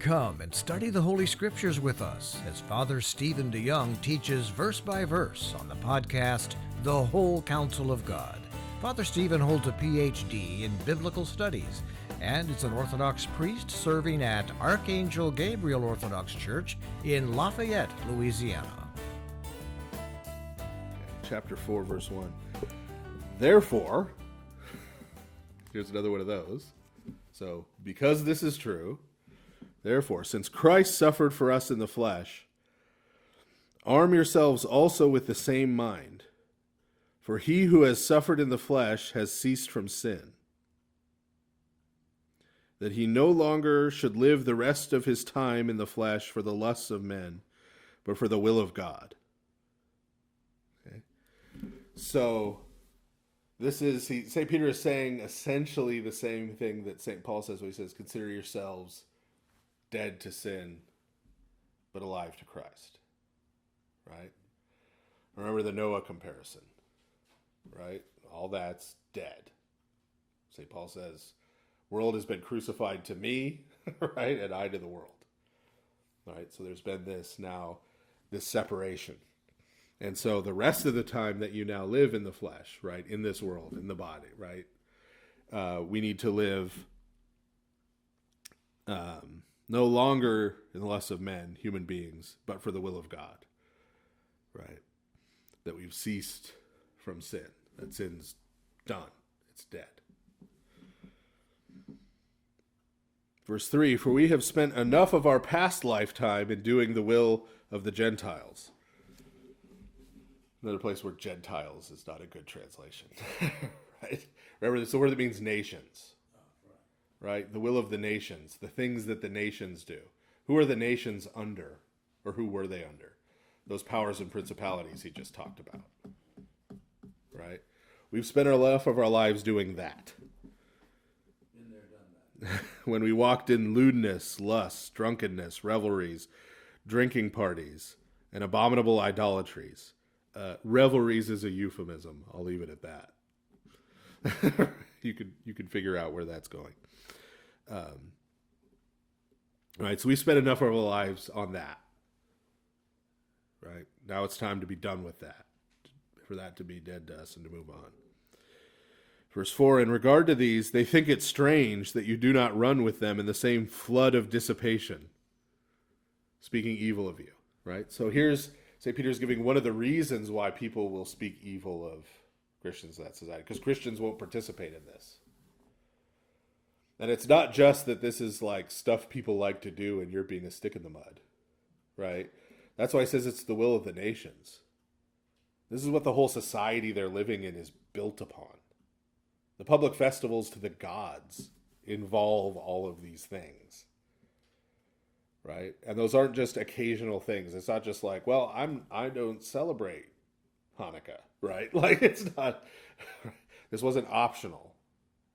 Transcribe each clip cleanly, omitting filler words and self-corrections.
Come and study the Holy Scriptures with us as Father Stephen DeYoung teaches verse by verse on the podcast, The Whole Counsel of God. Father Stephen holds a Ph.D. in Biblical Studies and is an Orthodox priest serving at Archangel Gabriel Orthodox Church in Lafayette, Louisiana. Chapter 4, verse 1. Therefore, here's another one of those. So, because this is true, therefore, since Christ suffered for us in the flesh, arm yourselves also with the same mind. For he who has suffered in the flesh has ceased from sin, that he no longer should live the rest of his time in the flesh for the lusts of men, but for the will of God. Okay. So, St. Peter is saying essentially the same thing that St. Paul says when he says, consider yourselves dead to sin, but alive to Christ. Right? Remember the Noah comparison. Right? All that's dead. St. Paul says, world has been crucified to me, right? And I to the world. Right? So there's been this separation. And so the rest of the time that you now live in the flesh, right? In this world, in the body, right? We need to live no longer in the lusts of men, human beings, but for the will of God, right? That we've ceased from sin. That sin's done. It's dead. Verse 3, for we have spent enough of our past lifetime in doing the will of the Gentiles. Another place where Gentiles is not a good translation. Right? Remember, it's the word that means nations. Right? The will of the nations, the things that the nations do. Who are the nations under? Or who were they under? Those powers and principalities he just talked about. Right? We've spent enough of our lives doing that. Been there, done that. When we walked in lewdness, lust, drunkenness, revelries, drinking parties, and abominable idolatries. Revelries is a euphemism. I'll leave it at that. You could figure out where that's going. Right, so we spent enough of our lives on that. Right, now it's time to be done with that, for that to be dead to us and to move on. Verse 4, in regard to these, they think it strange that you do not run with them in the same flood of dissipation, speaking evil of you. Right, so here's St. Peter's giving one of the reasons why people will speak evil of Christians in that society, because Christians won't participate in this. And it's not just that this is like stuff people like to do and you're being a stick in the mud, right? That's why he says it's the will of the nations. This is what the whole society they're living in is built upon. The public festivals to the gods involve all of these things. Right? And those aren't just occasional things. It's not just like, well, I don't celebrate Hanukkah, right? Like, it's not, this wasn't optional,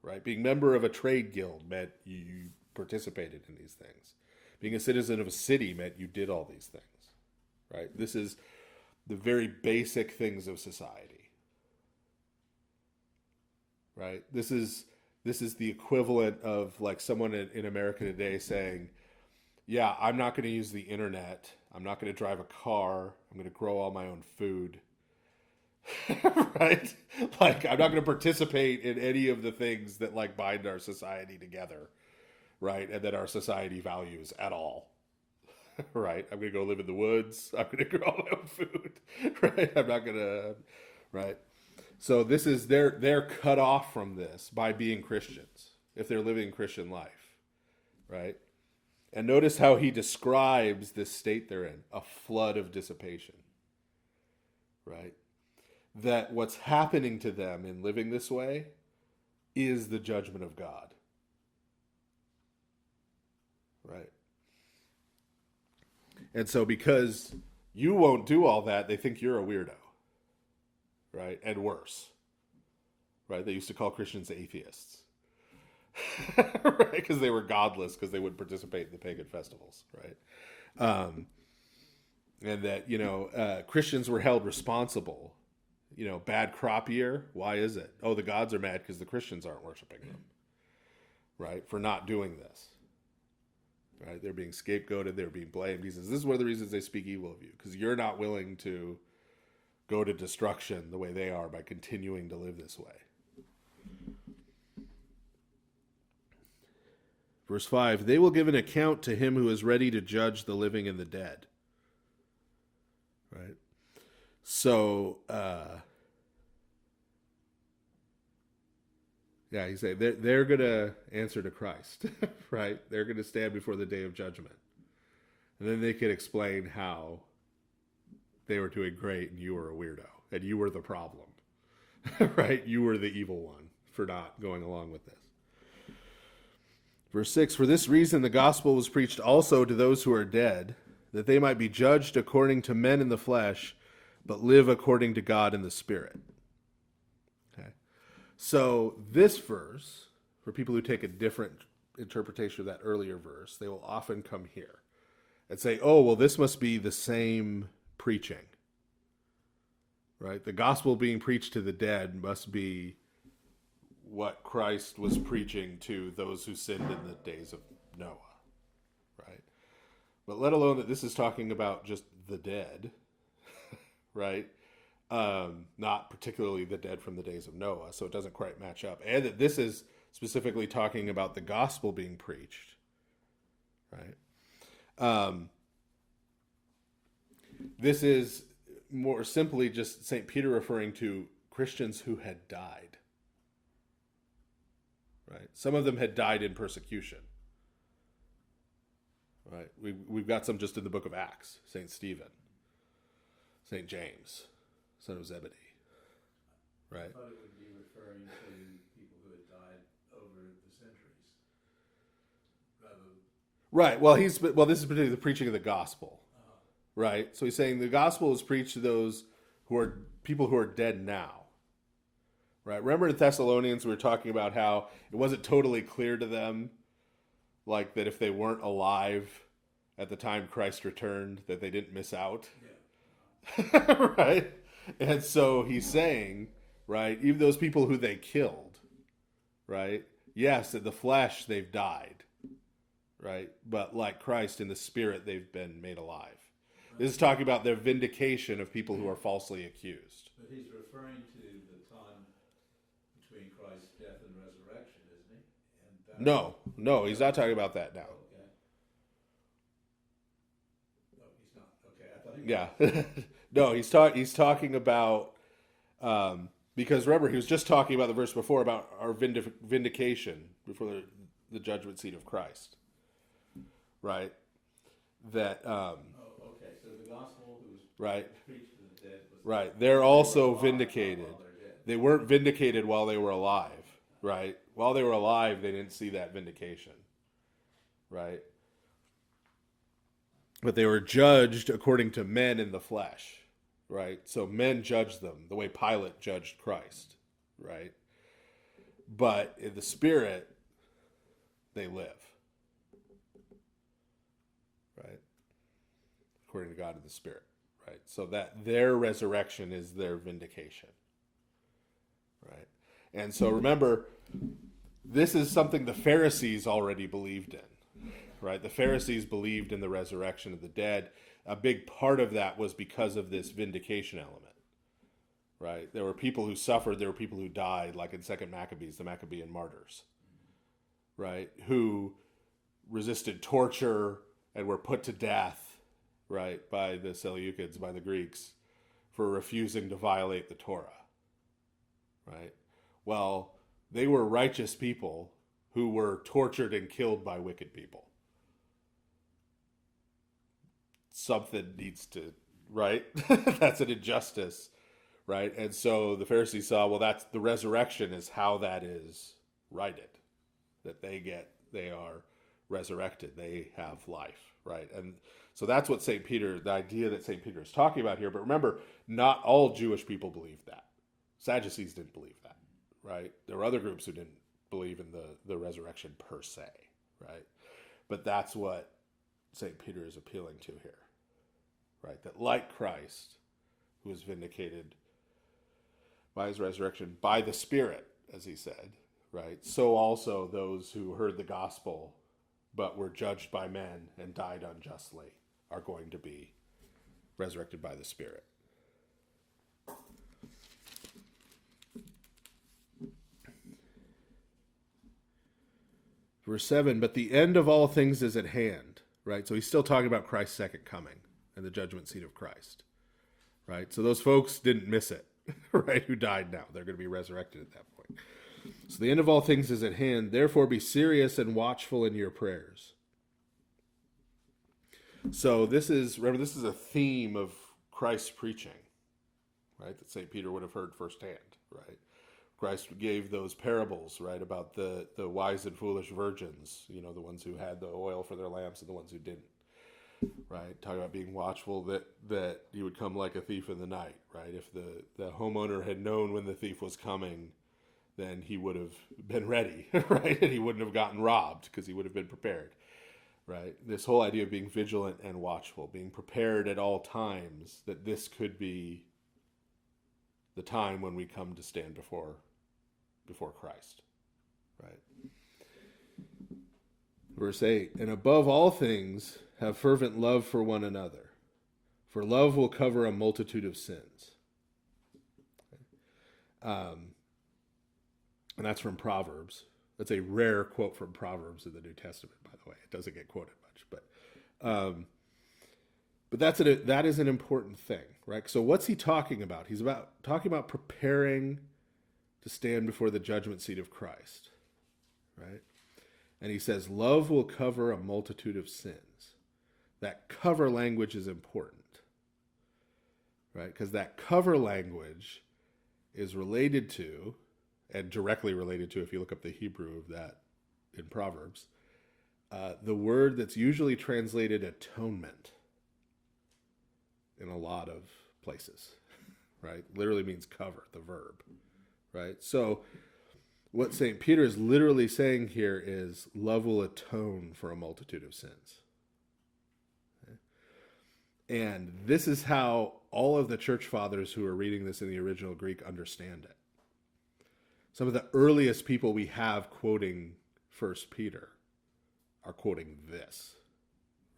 right? Being member of a trade guild meant you participated in these things. Being a citizen of a city meant you did all these things, right? This is the very basic things of society, right? This is the equivalent of like someone in America today saying, yeah, I'm not going to use the internet. I'm not going to drive a car. I'm going to grow all my own food. Right? Like, I'm not going to participate in any of the things that like bind our society together. Right? And that our society values at all. Right? I'm going to go live in the woods. I'm going to grow all my own food. Right? I'm not going to, right? So this is, they're cut off from this by being Christians. If they're living Christian life. Right? And notice how he describes this state they're in, a flood of dissipation, right? That what's happening to them in living this way is the judgment of God, right? And so because you won't do all that, they think you're a weirdo, right? And worse, right? They used to call Christians atheists. Right, because they were godless, because they wouldn't participate in the pagan festivals, right? And that Christians were held responsible. Bad crop year. Why is it? Oh, the gods are mad because the Christians aren't worshiping them, right? For not doing this, right? They're being scapegoated. They're being blamed. He says, this is one of the reasons they speak evil of you, because you're not willing to go to destruction the way they are by continuing to live this way. Verse 5, they will give an account to him who is ready to judge the living and the dead. Right? So, he's saying they're going to answer to Christ, right? They're going to stand before the day of judgment. And then they can explain how they were doing great and you were a weirdo and you were the problem, right? You were the evil one for not going along with this. Verse 6, for this reason the gospel was preached also to those who are dead, that they might be judged according to men in the flesh, but live according to God in the Spirit. Okay. So this verse, for people who take a different interpretation of that earlier verse, they will often come here and say, oh, well, this must be the same preaching. Right? The gospel being preached to the dead must be what Christ was preaching to those who sinned in the days of Noah, right? But let alone that this is talking about just the dead, right? Not particularly the dead from the days of Noah, so it doesn't quite match up. And that this is specifically talking about the gospel being preached, right? This is more simply just St. Peter referring to Christians who had died. Right. Some of them had died in persecution. Right. We've got some just in the book of Acts. St. Stephen, St. James, son of Zebedee. Right. I thought it would be referring to people who had died over the centuries. Right. Well, this is particularly the preaching of the gospel. Right. So he's saying the gospel is preached to those who are people who are dead now. Right. Remember in Thessalonians, we were talking about how it wasn't totally clear to them, like that if they weren't alive at the time Christ returned, that they didn't miss out. Yeah. Right. And so he's saying, right, even those people who they killed, right, yes, in the flesh they've died, right, but like Christ in the spirit they've been made alive. Right. This is talking about their vindication of people who are falsely accused. But he's referring to the time between Christ's death and resurrection, isn't he? And No, he's not talking about that now. Okay. No, he's not. Okay, I thought he was. Yeah. No, he's talking about, because remember, he was just talking about the verse before about our vindication before the judgment seat of Christ. Right? That, okay, so the gospel was right. preached to the dead was right. They're also vindicated. They weren't vindicated while they were alive. Right? While they were alive, they didn't see that vindication. Right? But they were judged according to men in the flesh, right? So men judged them the way Pilate judged Christ, right? But in the spirit, they live, right? According to God in the spirit, right? So that their resurrection is their vindication, right? And so remember, this is something the Pharisees already believed in. Right, the Pharisees believed in the resurrection of the dead. A big part of that was because of this vindication element. Right, there were people who suffered, there were people who died, like in 2 Maccabees, the Maccabean martyrs. Right, who resisted torture and were put to death, right, by the Seleucids, by the Greeks, for refusing to violate the Torah. Right, well, they were righteous people who were tortured and killed by wicked people. Something needs to, right? That's an injustice, right? And so the Pharisees saw, well, that's the resurrection is how that is righted, that they are resurrected, they have life, right? And so that's what St. Peter, the idea that St. Peter is talking about here. But remember, not all Jewish people believed that. Sadducees didn't believe that, right? There were other groups who didn't believe in the resurrection per se, right? But that's what St. Peter is appealing to here. Right, that like Christ, who was vindicated by his resurrection, by the Spirit, as he said, right, so also those who heard the gospel but were judged by men and died unjustly are going to be resurrected by the Spirit. Verse 7, but the end of all things is at hand, right? So he's still talking about Christ's second coming and the judgment seat of Christ, right? So those folks didn't miss it, right? Who died now. They're going to be resurrected at that point. So the end of all things is at hand. Therefore be serious and watchful in your prayers. So this is a theme of Christ's preaching, right? That St. Peter would have heard firsthand, right? Christ gave those parables, right, about the wise and foolish virgins, the ones who had the oil for their lamps and the ones who didn't, right? Talking about being watchful, that he would come like a thief in the night, right? If the homeowner had known when the thief was coming, then he would have been ready, right? And he wouldn't have gotten robbed because he would have been prepared, right? This whole idea of being vigilant and watchful, being prepared at all times, that this could be the time when we come to stand before Christ, right? Verse 8, and above all things, have fervent love for one another, for love will cover a multitude of sins. And that's from Proverbs. That's a rare quote from Proverbs in the New Testament, by the way. It doesn't get quoted much, but that is an important thing, right? So what's he talking about? He's talking about preparing to stand before the judgment seat of Christ, right? And he says, love will cover a multitude of sins. That cover language is important, right? Because that cover language is related to, and directly related to, if you look up the Hebrew of that in Proverbs, the word that's usually translated atonement in a lot of places, right? Literally means cover, the verb, right? So what St. Peter is literally saying here is love will atone for a multitude of sins. Okay? And this is how all of the church fathers who are reading this in the original Greek understand it. Some of the earliest people we have quoting 1 Peter are quoting this,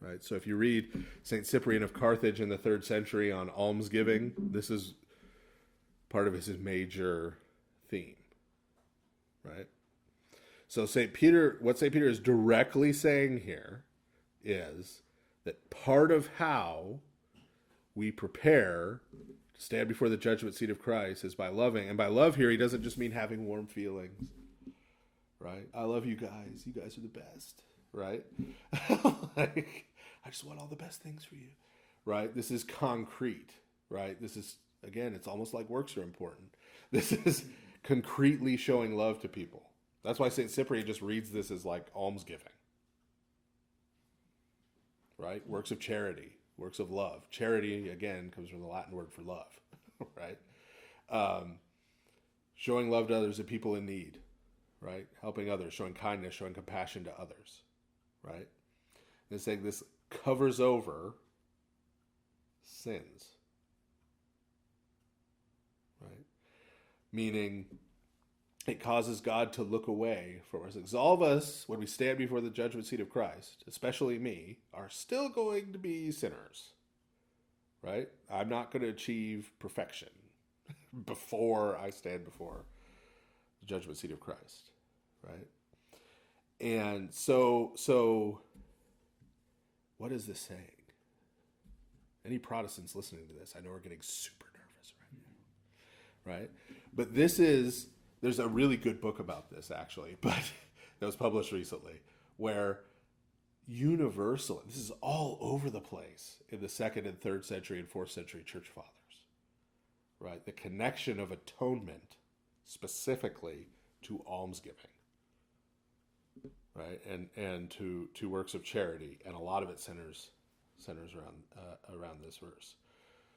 right? So if you read St. Cyprian of Carthage in the 3rd century on almsgiving, this is part of his major theme, right? So what St. Peter is directly saying here is that part of how we prepare to stand before the judgment seat of Christ is by loving. And by love here, he doesn't just mean having warm feelings, right? I love you guys. You guys are the best, right? Like, I just want all the best things for you, right? This is concrete, right? This is, again, it's almost like works are important. This is concretely showing love to people. That's why St. Cyprian just reads this as like almsgiving, right? Works of charity, works of love. Charity, again, comes from the Latin word for love, right? Showing love to others and people in need, right? Helping others, showing kindness, showing compassion to others, right? And saying this covers over sins, right? Meaning it causes God to look away from us. Because all of us, when we stand before the judgment seat of Christ, especially me, are still going to be sinners, right? I'm not going to achieve perfection before I stand before the judgment seat of Christ, right? And so what is this saying? Any Protestants listening to this, I know we're getting super nervous right now, right? But there's a really good book about this, actually, but that was published recently, where universal, this is all over the place in the 2nd and 3rd century and 4th century church fathers, right? The connection of atonement specifically to almsgiving, right? And to works of charity, and a lot of it centers around this verse.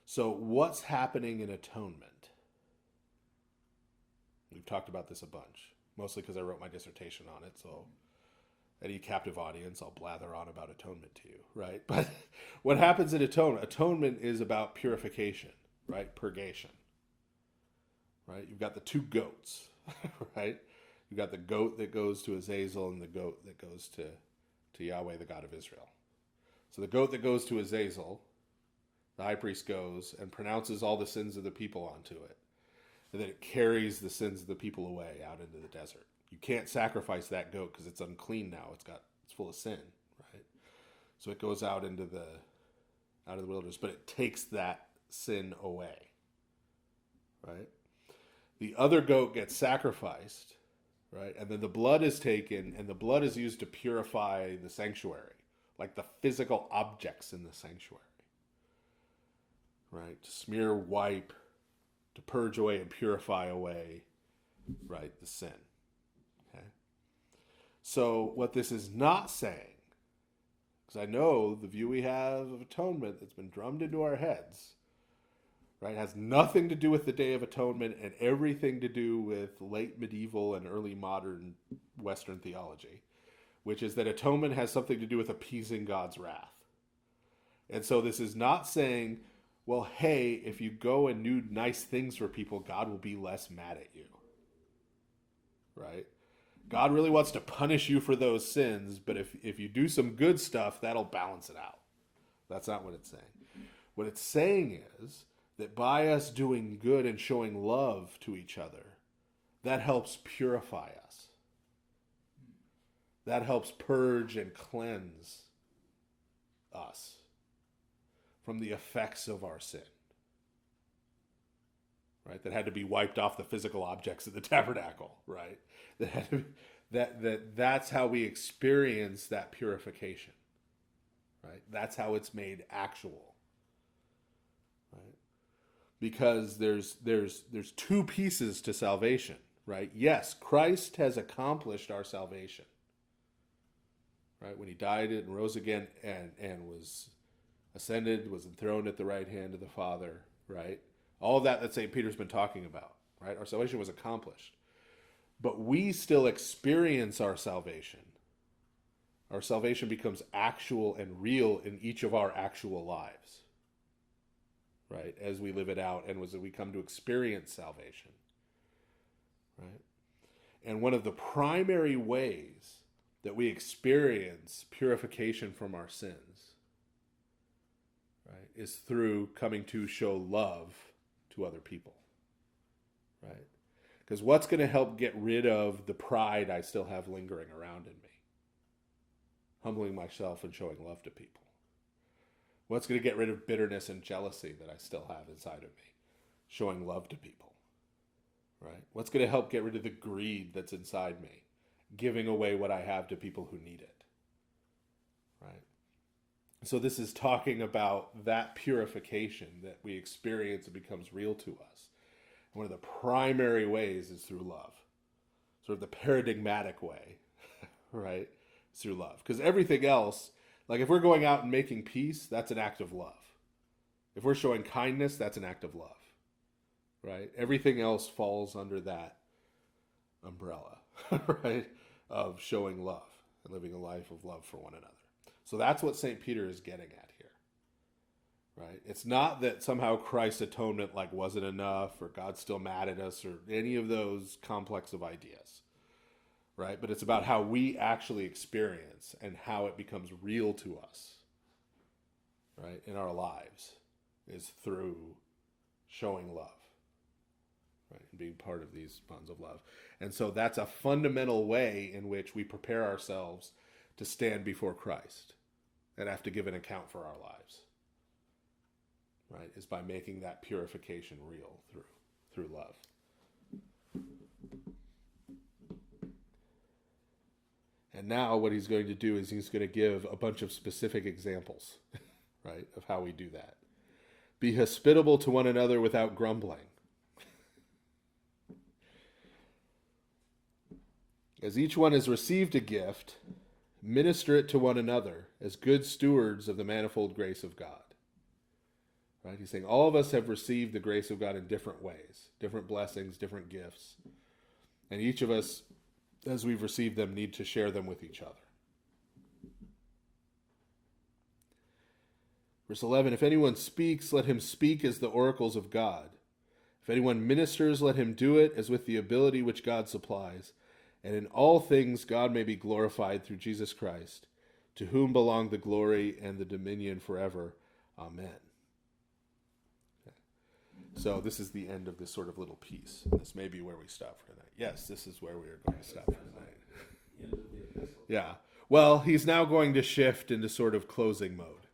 So what's happening in atonement? We've talked about this a bunch, mostly because I wrote my dissertation on it. So any captive audience, I'll blather on about atonement to you, right? But what happens in atonement? Atonement is about purification, right? Purgation, right? You've got the two goats, right? You've got the goat that goes to Azazel and the goat that goes to to Yahweh, the God of Israel. So the goat that goes to Azazel, the high priest goes and pronounces all the sins of the people onto it. And then it carries the sins of the people away out into the desert. You can't sacrifice that goat because it's unclean now. It's full of sin, right? So it goes out into the wilderness, but it takes that sin away, right? The other goat gets sacrificed, right? And then the blood is taken, and the blood is used to purify the sanctuary, like the physical objects in the sanctuary, right? To smear, wipe, to purge away and purify away, right, the sin. Okay? So what this is not saying, because I know the view we have of atonement that's been drummed into our heads, right, has nothing to do with the Day of Atonement and everything to do with late medieval and early modern Western theology, which is that atonement has something to do with appeasing God's wrath. And so this is not saying, well, hey, if you go and do nice things for people, God will be less mad at you, right? God really wants to punish you for those sins, but if you do some good stuff, that'll balance it out. That's not what it's saying. What it's saying is that by us doing good and showing love to each other, that helps purify us. That helps purge and cleanse us from the effects of our sin. Right? That had to be wiped off the physical objects of the tabernacle, right? That had to be, that's how we experience that purification. Right? That's how it's made actual. Right? Because there's two pieces to salvation, right? Yes, Christ has accomplished our salvation. Right? When he died and rose again and was ascended, was enthroned at the right hand of the Father, right? All of that St. Peter's been talking about, right? Our salvation was accomplished. But we still experience our salvation. Our salvation becomes actual and real in each of our actual lives, right? As we live it out and as we come to experience salvation, right? And one of the primary ways that we experience purification from our sins, right, is through coming to show love to other people, right? Because what's going to help get rid of the pride I still have lingering around in me? Humbling myself and showing love to people. What's going to get rid of bitterness and jealousy that I still have inside of me? Showing love to people, right? What's going to help get rid of the greed that's inside me? Giving away what I have to people who need it, right? So this is talking about that purification that we experience and becomes real to us. And one of the primary ways is through love, sort of the paradigmatic way, right? Is through love. Because everything else, like if we're going out and making peace, that's an act of love. If we're showing kindness, that's an act of love, right? Everything else falls under that umbrella, right? Of showing love and living a life of love for one another. So that's what St. Peter is getting at here, right? It's not that somehow Christ's atonement wasn't enough or God's still mad at us or any of those complex of ideas, right? But it's about how we actually experience and how it becomes real to us, right, in our lives is through showing love. Right, and being part of these bonds of love. And so that's a fundamental way in which we prepare ourselves to stand before Christ and have to give an account for our lives. Right, is by making that purification real through love. And now what he's going to do is he's going to give a bunch of specific examples, right, of how we do that. Be hospitable to one another without grumbling. As each one has received a gift, minister it to one another as good stewards of the manifold grace of God. Right? He's saying all of us have received the grace of God in different ways, different blessings, different gifts. And each of us, as we've received them, need to share them with each other. Verse 11, if anyone speaks, let him speak as the oracles of God. If anyone ministers, let him do it as with the ability which God supplies. And in all things God may be glorified through Jesus Christ, to whom belong the glory and the dominion forever. Amen. Okay. So this is the end of this sort of little piece. This may be where we stop for tonight. Yes, this is where we are going to stop for tonight. Yeah. Well, he's now going to shift into sort of closing mode.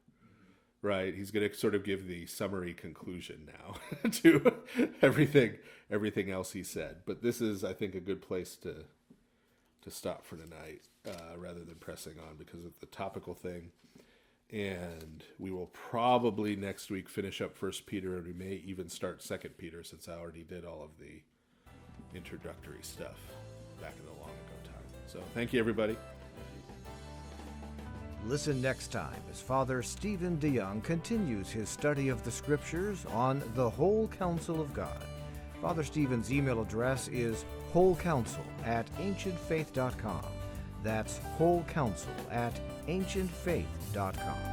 Right, he's going to sort of give the summary conclusion now to everything else he said. But this is, I think, a good place to stop for tonight, rather than pressing on because of the topical thing. And we will probably next week finish up 1 Peter, and we may even start 2 Peter, since I already did all of the introductory stuff back in the long ago time. So thank you, everybody. Listen next time as Father Stephen DeYoung continues his study of the Scriptures on the whole counsel of God. Father Stephen's email address is wholecounsel@ancientfaith.com. That's wholecounsel@ancientfaith.com.